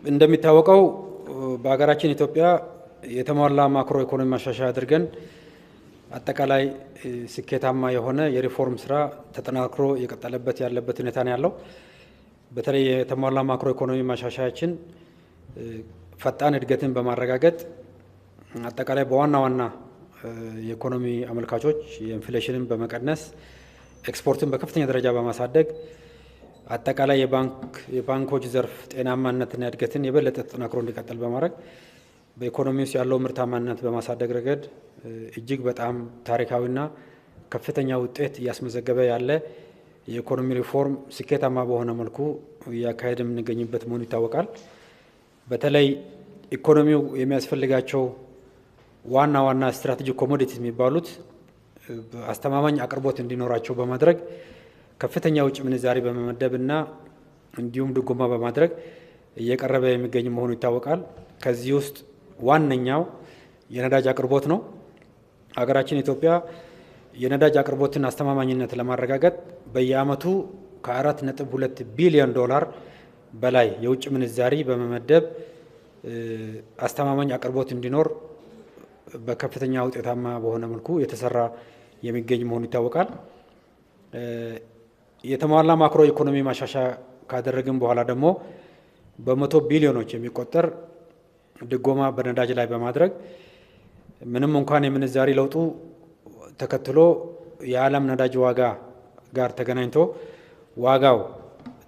እንደሚታወቀው በሀገራችን ኢትዮጵያ የተሟላ ማክሮ ኢኮኖሚ ማሻሻያ አድርገን አጠቃላይ ስኬታማ የሆነ የሪፎርም ስራ ተጠናክሮ የቀጠለበት ያለበት ሁኔታ ነው ያለው። በተለይ የተሟላ ማክሮ ኢኮኖሚ ማሻሻያችን ፈጣን እድገትን በማረጋገጥ አጠቃላይ በዋና ዋና የኢኮኖሚ አመልካቾች የኢንፍሌሽንን በመቀነስ ኤክስፖርትን በከፍተኛ ደረጃ በማሳደግ አጠቃላይ የባንኮች ዘርፍ ጤናማነትና እድገትን የበለጠ ተጠናክሮ እንዲቀጥል በማድረግ በኢኮኖሚ ውስጥ ያለው ምርታማነት በማሳደግ ረገድ እጅግ በጣም ታሪካዊና ከፍተኛ ውጤት እያስመዘገበ ያለ የኢኮኖሚ ሪፎርም ስኬታማ በሆነ መልኩ እያካሄድ የምንገኝበት መሆኑ ይታወቃል። በተለይ ኢኮኖሚው የሚያስፈልጋቸው ዋና ዋና ስትራቴጂክ ኮሞዲቲስ የሚባሉት አስተማማኝ አቅርቦት እንዲኖራቸው በማድረግ ከፍተኛ ውጭ ምንዛሪ በመመደብና እንዲሁም ድጎማ በማድረግ እየቀረበ የሚገኝ መሆኑ ይታወቃል። ከዚህ ውስጥ ዋነኛው የነዳጅ አቅርቦት ነው። ሀገራችን ኢትዮጵያ የነዳጅ አቅርቦትን አስተማማኝነት ለማረጋገጥ በየዓመቱ ከ4.2 ቢሊዮን ዶላር በላይ የውጭ ምንዛሪ በመመደብ አስተማማኝ አቅርቦት እንዲኖር በከፍተኛ ውጤታማ በሆነ መልኩ የተሰራ የሚገኝ መሆኑ ይታወቃል። የተሟላ ማክሮ ኢኮኖሚ ማሻሻያ ካደረግን በኋላ ደግሞ በመቶ ቢሊዮኖች የሚቆጠር ድጎማ በነዳጅ ላይ በማድረግ ምንም እንኳን የምንዛሪ ለውጡ ተከትሎ የዓለም ነዳጅ ዋጋ ጋር ተገናኝቶ ዋጋው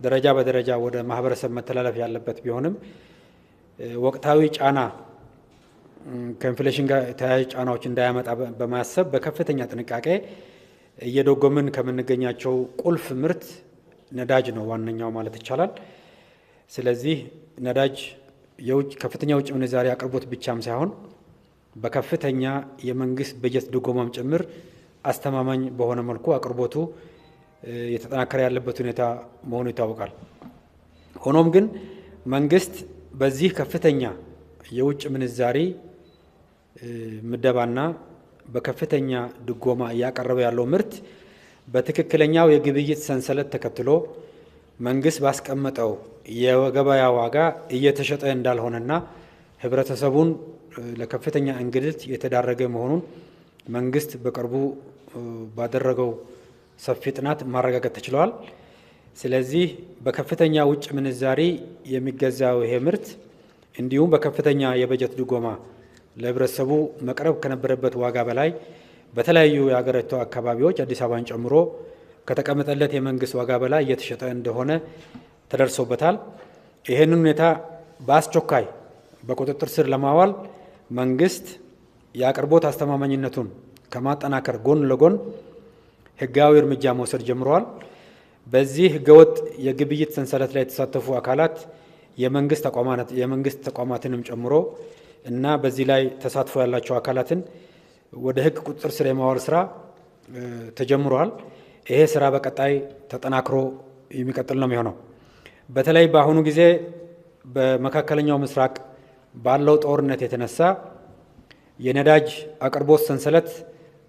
ደረጃ በደረጃ ወደ ማህበረሰብ መተላለፍ ያለበት ቢሆንም ወቅታዊ ጫና ከኢንፍሌሽን ጋር ተያያዥ ጫናዎች እንዳያመጣ በማሰብ በከፍተኛ ጥንቃቄ እየደጎምን ከምንገኛቸው ቁልፍ ምርት ነዳጅ ነው ዋነኛው ማለት ይቻላል። ስለዚህ ነዳጅ ከፍተኛ የውጭ ምንዛሪ አቅርቦት ብቻም ሳይሆን በከፍተኛ የመንግስት በጀት ድጎማም ጭምር አስተማማኝ በሆነ መልኩ አቅርቦቱ የተጠናከረ ያለበት ሁኔታ መሆኑ ይታወቃል። ሆኖም ግን መንግስት በዚህ ከፍተኛ የውጭ ምንዛሪ ምደባና በከፍተኛ ድጎማ እያቀረበ ያለው ምርት በትክክለኛው የግብይት ሰንሰለት ተከትሎ መንግስት ባስቀመጠው የገበያ ዋጋ እየተሸጠ እንዳልሆነና ህብረተሰቡን ለከፍተኛ እንግልት የተዳረገ መሆኑን መንግስት በቅርቡ ባደረገው ሰፊ ጥናት ማረጋገጥ ተችሏል። ስለዚህ በከፍተኛ ውጭ ምንዛሪ የሚገዛው ይሄ ምርት እንዲሁም በከፍተኛ የበጀት ድጎማ ለህብረተሰቡ መቅረብ ከነበረበት ዋጋ በላይ በተለያዩ የሀገሪቱ አካባቢዎች አዲስ አበባን ጨምሮ ከተቀመጠለት የመንግስት ዋጋ በላይ እየተሸጠ እንደሆነ ተደርሶበታል። ይህንን ሁኔታ በአስቸኳይ በቁጥጥር ስር ለማዋል መንግስት የአቅርቦት አስተማማኝነቱን ከማጠናከር ጎን ለጎን ህጋዊ እርምጃ መውሰድ ጀምረዋል። በዚህ ህገወጥ የግብይት ሰንሰለት ላይ የተሳተፉ አካላት የመንግስት ተቋማትንም ጨምሮ እና በዚህ ላይ ተሳትፎ ያላቸው አካላትን ወደ ህግ ቁጥጥር ስር የማዋል ስራ ተጀምሯል። ይሄ ስራ በቀጣይ ተጠናክሮ የሚቀጥል ነው የሚሆነው። በተለይ በአሁኑ ጊዜ በመካከለኛው ምስራቅ ባለው ጦርነት የተነሳ የነዳጅ አቅርቦት ሰንሰለት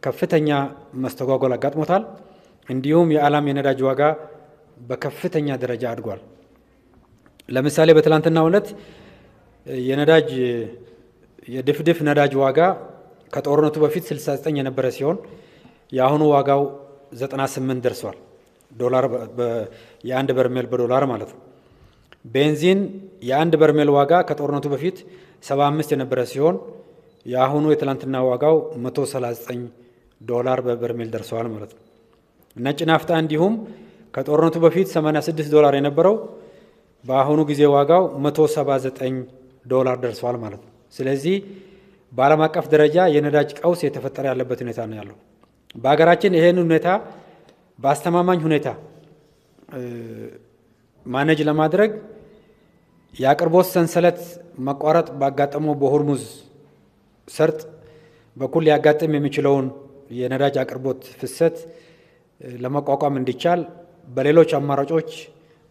ከፍተኛ መስተጓጎል አጋጥሞታል። እንዲሁም የዓለም የነዳጅ ዋጋ በከፍተኛ ደረጃ አድጓል። ለምሳሌ በትላንትናው ዕለት የድፍድፍ ነዳጅ ዋጋ ከጦርነቱ በፊት 69 የነበረ ሲሆን የአሁኑ ዋጋው 98 ደርሷል። ዶላር የአንድ በርሜል በዶላር ማለት ነው። ቤንዚን የአንድ በርሜል ዋጋ ከጦርነቱ በፊት 75 የነበረ ሲሆን የአሁኑ የትላንትና ዋጋው 139 ዶላር በበርሜል ደርሰዋል ማለት ነው። ነጭ ናፍጣ እንዲሁም ከጦርነቱ በፊት 86 ዶላር የነበረው በአሁኑ ጊዜ ዋጋው 179 ዶላር ደርሰዋል ማለት ነው። ስለዚህ በዓለም አቀፍ ደረጃ የነዳጅ ቀውስ የተፈጠረ ያለበት ሁኔታ ነው ያለው። በሀገራችን ይሄን ሁኔታ በአስተማማኝ ሁኔታ ማኔጅ ለማድረግ የአቅርቦት ሰንሰለት መቋረጥ ባጋጠመው በሆርሙዝ ሰርጥ በኩል ሊያጋጥም የሚችለውን የነዳጅ አቅርቦት ፍሰት ለመቋቋም እንዲቻል በሌሎች አማራጮች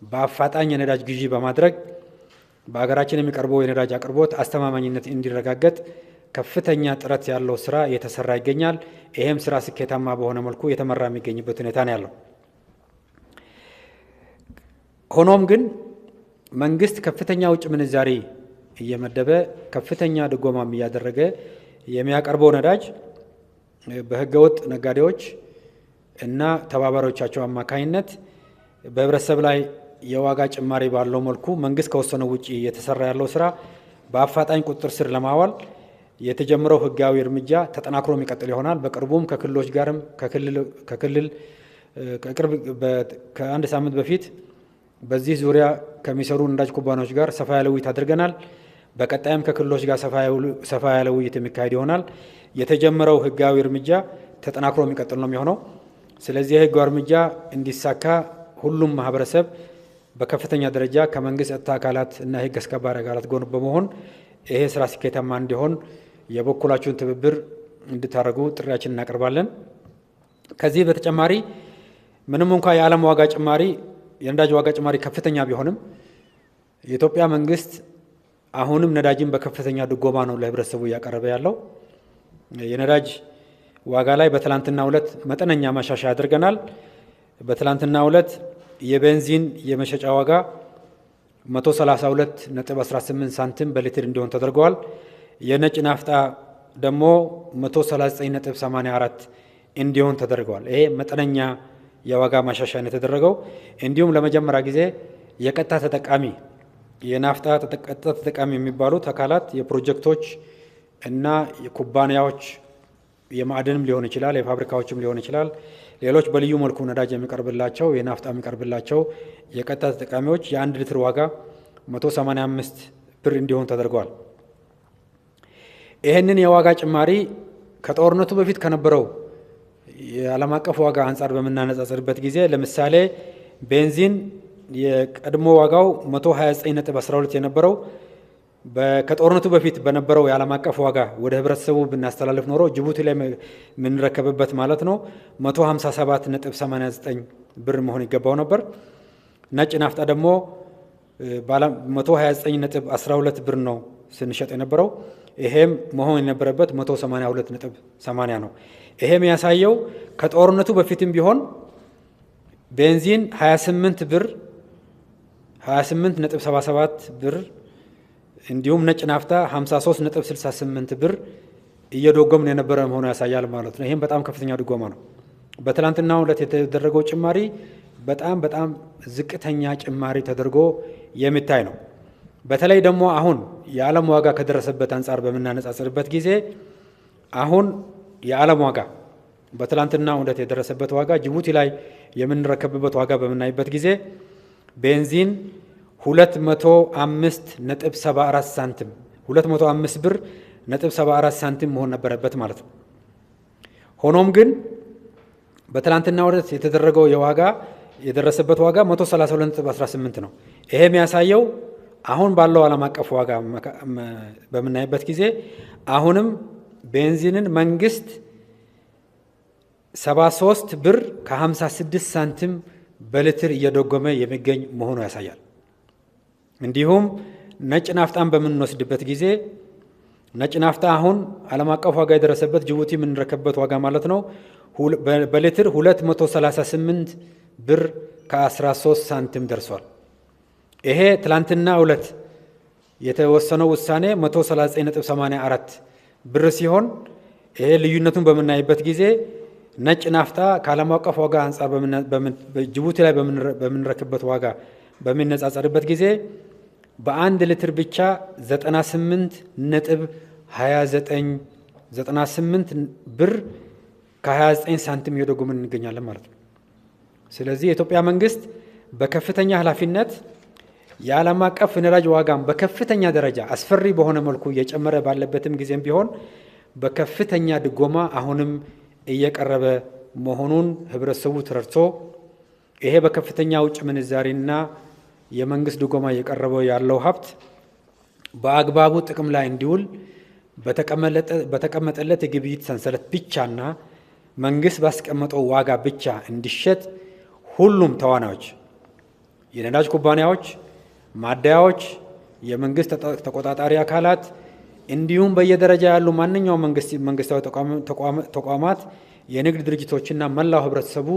በአፋጣኝ የነዳጅ ግዢ በማድረግ በሀገራችን የሚቀርበው የነዳጅ አቅርቦት አስተማማኝነት እንዲረጋገጥ ከፍተኛ ጥረት ያለው ስራ እየተሰራ ይገኛል። ይሄም ስራ ስኬታማ በሆነ መልኩ የተመራ የሚገኝበት ሁኔታ ነው ያለው። ሆኖም ግን መንግስት ከፍተኛ ውጭ ምንዛሪ እየመደበ ከፍተኛ ድጎማም እያደረገ የሚያቀርበው ነዳጅ በህገወጥ ነጋዴዎች እና ተባባሪዎቻቸው አማካኝነት በህብረተሰብ ላይ የዋጋ ጭማሪ ባለው መልኩ መንግስት ከወሰነው ውጪ እየተሰራ ያለው ስራ በአፋጣኝ ቁጥጥር ስር ለማዋል የተጀመረው ህጋዊ እርምጃ ተጠናክሮ የሚቀጥል ይሆናል። በቅርቡም ከክልሎች ጋርም ከአንድ ሳምንት በፊት በዚህ ዙሪያ ከሚሰሩ ነዳጅ ኩባንያዎች ጋር ሰፋ ያለ ውይይት አድርገናል። በቀጣይም ከክልሎች ጋር ሰፋ ያለ ውይይት የሚካሄድ ይሆናል። የተጀመረው ህጋዊ እርምጃ ተጠናክሮ የሚቀጥል ነው የሚሆነው። ስለዚህ የህጋዊ እርምጃ እንዲሳካ ሁሉም ማህበረሰብ በከፍተኛ ደረጃ ከመንግስት ጸጥታ አካላት እና የህግ አስከባሪ አካላት ጎን በመሆን ይሄ ስራ ስኬታማ እንዲሆን የበኩላችሁን ትብብር እንድታደርጉ ጥሪያችንን እናቀርባለን። ከዚህ በተጨማሪ ምንም እንኳ የዓለም ዋጋ ጭማሪ የነዳጅ ዋጋ ጭማሪ ከፍተኛ ቢሆንም የኢትዮጵያ መንግስት አሁንም ነዳጅን በከፍተኛ ድጎማ ነው ለህብረተሰቡ እያቀረበ ያለው። የነዳጅ ዋጋ ላይ በትላንትናው ዕለት መጠነኛ ማሻሻያ አድርገናል። በትላንትናው ዕለት የቤንዚን የመሸጫ ዋጋ 132.18 ሳንቲም በሊትር እንዲሆን ተደርገዋል። የነጭ ናፍጣ ደግሞ 139.84 እንዲሆን ተደርገዋል። ይሄ መጠነኛ የዋጋ ማሻሻያ ነው የተደረገው። እንዲሁም ለመጀመሪያ ጊዜ የቀጥታ ተጠቃሚ የናፍጣ ቀጥታ ተጠቃሚ የሚባሉት አካላት የፕሮጀክቶች እና የኩባንያዎች የማዕድንም ሊሆን ይችላል፣ የፋብሪካዎችም ሊሆን ይችላል፣ ሌሎች በልዩ መልኩ ነዳጅ የሚቀርብላቸው የናፍጣ የሚቀርብላቸው የቀጥታ ተጠቃሚዎች የ1 ሊትር ዋጋ 185 ብር እንዲሆን ተደርጓል። ይህንን የዋጋ ጭማሪ ከጦርነቱ በፊት ከነበረው የዓለም አቀፍ ዋጋ አንጻር በምናነጻጽርበት ጊዜ ለምሳሌ ቤንዚን የቀድሞ ዋጋው 129.12 የነበረው ከጦርነቱ በፊት በነበረው የዓለም አቀፍ ዋጋ ወደ ህብረተሰቡ ብናስተላልፍ ኖሮ ጅቡቲ ላይ የምንረከብበት ማለት ነው 157.89 ብር መሆን ይገባው ነበር። ነጭ ናፍጣ ደግሞ 129.12 ብር ነው ስንሸጥ የነበረው። ይሄም መሆን የነበረበት 182.80 ነው። ይሄም ያሳየው ከጦርነቱ በፊትም ቢሆን ቤንዚን 28 ብር 28.77 ብር እንዲሁም ነጭ ናፍጣ 53.68 ብር እየደጎምን የነበረ መሆኑ ያሳያል ማለት ነው። ይሄም በጣም ከፍተኛ ድጎማ ነው። በትላንትናው ዕለት የተደረገው ጭማሪ በጣም ዝቅተኛ ጭማሪ ተደርጎ የሚታይ ነው። በተለይ ደግሞ አሁን የዓለም ዋጋ ከደረሰበት አንጻር በምናነጻጽርበት ጊዜ አሁን የዓለም ዋጋ በትላንትናው ዕለት የደረሰበት ዋጋ ጅቡቲ ላይ የምንረከብበት ዋጋ በምናይበት ጊዜ ቤንዚን 205.74 ሳንቲም 205 ብር .74 ሳንቲም መሆን ነበረበት ማለት ነው። ሆኖም ግን በትላንትናው ዕለት የተደረገው የዋጋ የደረሰበት ዋጋ 132.18 ነው። ይሄ የሚያሳየው አሁን ባለው ዓለም አቀፍ ዋጋ በምናይበት ጊዜ አሁንም ቤንዚንን መንግስት 73 ብር ከ56 ሳንቲም በሊትር እየደጎመ የሚገኝ መሆኑ ያሳያል። እንዲሁም ነጭ ናፍጣን በምንወስድበት ጊዜ ነጭ ናፍጣ አሁን ዓለም አቀፍ ዋጋ የደረሰበት ጅቡቲ የምንረከብበት ዋጋ ማለት ነው በሊትር 238 ብር ከ13 ሳንቲም ደርሷል። ይሄ ትላንትና ዕለት የተወሰነው ውሳኔ 139.84 ብር ሲሆን ይሄ ልዩነቱን በምናይበት ጊዜ ነጭ ናፍጣ ከዓለም አቀፍ ዋጋ አንጻር ጅቡቲ ላይ በምንረክበት ዋጋ በሚነጻጸርበት ጊዜ በ1 ሊትር ብቻ 98 ብር ከ29 ሳንቲም እየደጎምን እንገኛለን ማለት ነው። ስለዚህ የኢትዮጵያ መንግስት በከፍተኛ ኃላፊነት የዓለም አቀፍ ነዳጅ ዋጋም በከፍተኛ ደረጃ አስፈሪ በሆነ መልኩ እየጨመረ ባለበትም ጊዜም ቢሆን በከፍተኛ ድጎማ አሁንም እየቀረበ መሆኑን ህብረተሰቡ ተረድቶ ይሄ በከፍተኛ ውጭ ምንዛሪና የመንግስት ድጎማ እየቀረበው ያለው ሀብት በአግባቡ ጥቅም ላይ እንዲውል በተቀመጠለት የግብይት ሰንሰለት ብቻና መንግስት ባስቀመጠው ዋጋ ብቻ እንዲሸጥ ሁሉም ተዋናዮች የነዳጅ ኩባንያዎች፣ ማደያዎች፣ የመንግስት ተቆጣጣሪ አካላት እንዲሁም በየደረጃ ያሉ ማንኛውም መንግስታዊ ተቋማት፣ የንግድ ድርጅቶችና መላው ህብረተሰቡ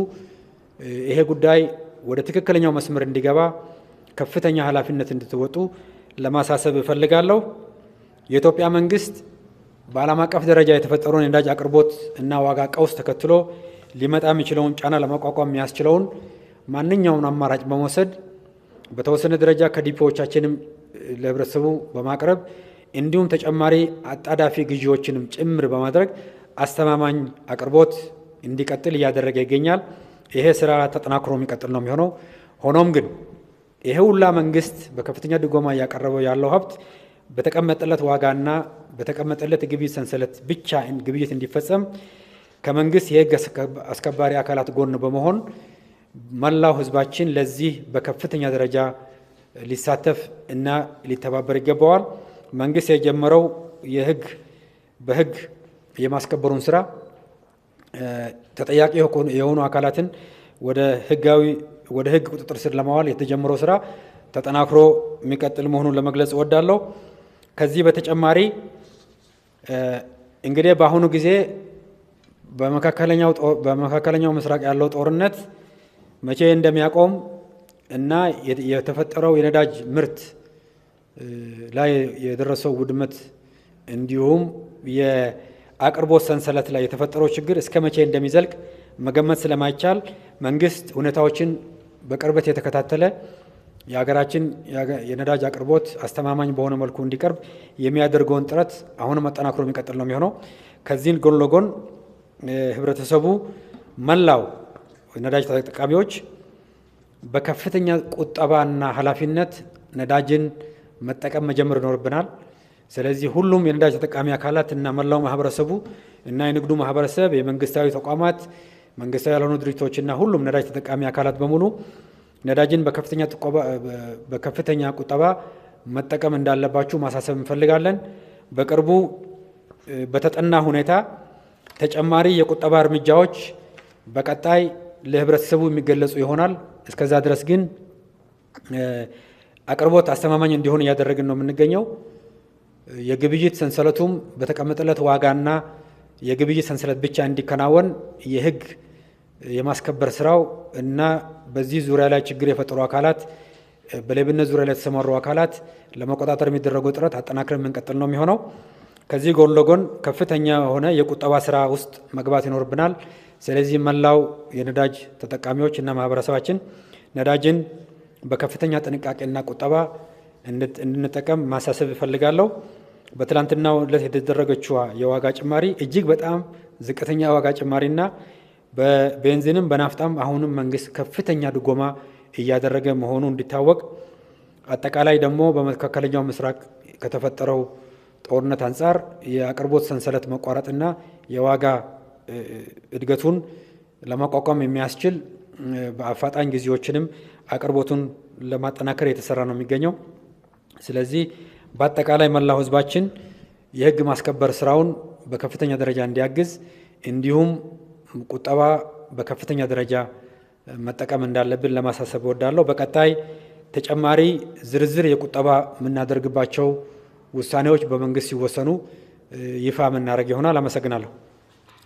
ይሄ ጉዳይ ወደ ትክክለኛው መስመር እንዲገባ ከፍተኛ ኃላፊነት እንድትወጡ ለማሳሰብ እፈልጋለሁ። የኢትዮጵያ መንግስት በዓለም አቀፍ ደረጃ የተፈጠረውን የነዳጅ አቅርቦት እና ዋጋ ቀውስ ተከትሎ ሊመጣ የሚችለውን ጫና ለመቋቋም የሚያስችለውን ማንኛውን አማራጭ በመውሰድ በተወሰነ ደረጃ ከዲፖዎቻችንም ለህብረተሰቡ በማቅረብ እንዲሁም ተጨማሪ አጣዳፊ ግዢዎችንም ጭምር በማድረግ አስተማማኝ አቅርቦት እንዲቀጥል እያደረገ ይገኛል። ይሄ ስራ ተጠናክሮ የሚቀጥል ነው የሚሆነው። ሆኖም ግን ይሄ ሁላ መንግስት በከፍተኛ ድጎማ እያቀረበው ያለው ሀብት በተቀመጠለት ዋጋና በተቀመጠለት የግብይት ሰንሰለት ብቻ ግብይት እንዲፈጸም ከመንግስት የህግ አስከባሪ አካላት ጎን በመሆን መላው ህዝባችን ለዚህ በከፍተኛ ደረጃ ሊሳተፍ እና ሊተባበር ይገባዋል። መንግስት የጀመረው በህግ የማስከበሩን ስራ ተጠያቂ የሆኑ አካላትን ወደ ህግ ቁጥጥር ስር ለማዋል የተጀመረው ስራ ተጠናክሮ የሚቀጥል መሆኑን ለመግለጽ እወዳለሁ። ከዚህ በተጨማሪ እንግዲህ በአሁኑ ጊዜ በመካከለኛው ምስራቅ ያለው ጦርነት መቼ እንደሚያቆም እና የተፈጠረው የነዳጅ ምርት ላይ የደረሰው ውድመት እንዲሁም የአቅርቦት ሰንሰለት ላይ የተፈጠረው ችግር እስከ መቼ እንደሚዘልቅ መገመት ስለማይቻል መንግስት ሁኔታዎችን በቅርበት የተከታተለ የሀገራችን የነዳጅ አቅርቦት አስተማማኝ በሆነ መልኩ እንዲቀርብ የሚያደርገውን ጥረት አሁንም አጠናክሮ የሚቀጥል ነው የሚሆነው። ከዚህን ጎን ለጎን ህብረተሰቡ መላው ነዳጅ ተጠቃሚዎች በከፍተኛ ቁጠባና ኃላፊነት ነዳጅን መጠቀም መጀመር ይኖርብናል። ስለዚህ ሁሉም የነዳጅ ተጠቃሚ አካላት እና መላው ማህበረሰቡ እና የንግዱ ማህበረሰብ፣ የመንግስታዊ ተቋማት፣ መንግስታዊ ያልሆኑ ድርጅቶችና ሁሉም ነዳጅ ተጠቃሚ አካላት በሙሉ ነዳጅን በከፍተኛ ቁጠባ መጠቀም እንዳለባችሁ ማሳሰብ እንፈልጋለን። በቅርቡ በተጠና ሁኔታ ተጨማሪ የቁጠባ እርምጃዎች በቀጣይ ለህብረተሰቡ የሚገለጹ ይሆናል። እስከዛ ድረስ ግን አቅርቦት አስተማማኝ እንዲሆን እያደረግን ነው የምንገኘው። የግብይት ሰንሰለቱም በተቀመጠለት ዋጋና የግብይት ሰንሰለት ብቻ እንዲከናወን የህግ የማስከበር ስራው እና በዚህ ዙሪያ ላይ ችግር የፈጠሩ አካላት፣ በሌብነት ዙሪያ ላይ የተሰማሩ አካላት ለመቆጣጠር የሚደረገው ጥረት አጠናክረን የምንቀጥል ነው የሚሆነው። ከዚህ ጎን ለጎን ከፍተኛ የሆነ የቁጠባ ስራ ውስጥ መግባት ይኖርብናል። ስለዚህ መላው የነዳጅ ተጠቃሚዎች እና ማህበረሰባችን ነዳጅን በከፍተኛ ጥንቃቄና ቁጠባ እንድንጠቀም ማሳሰብ ይፈልጋለሁ። በትላንትናው ዕለት የተደረገችው የዋጋ ጭማሪ እጅግ በጣም ዝቅተኛ ዋጋ ጭማሪና በቤንዚንም በናፍጣም አሁንም መንግስት ከፍተኛ ድጎማ እያደረገ መሆኑ እንዲታወቅ፣ አጠቃላይ ደግሞ በመካከለኛው ምስራቅ ከተፈጠረው ጦርነት አንጻር የአቅርቦት ሰንሰለት መቋረጥና የዋጋ እድገቱን ለማቋቋም የሚያስችል በአፋጣኝ ጊዜዎችንም አቅርቦቱን ለማጠናከር የተሰራ ነው የሚገኘው። ስለዚህ በአጠቃላይ መላው ህዝባችን የህግ ማስከበር ስራውን በከፍተኛ ደረጃ እንዲያግዝ እንዲሁም ቁጠባ በከፍተኛ ደረጃ መጠቀም እንዳለብን ለማሳሰብ እወዳለሁ። በቀጣይ ተጨማሪ ዝርዝር የቁጠባ የምናደርግባቸው ውሳኔዎች በመንግስት ሲወሰኑ ይፋ የምናደርግ ይሆናል። አመሰግናለሁ።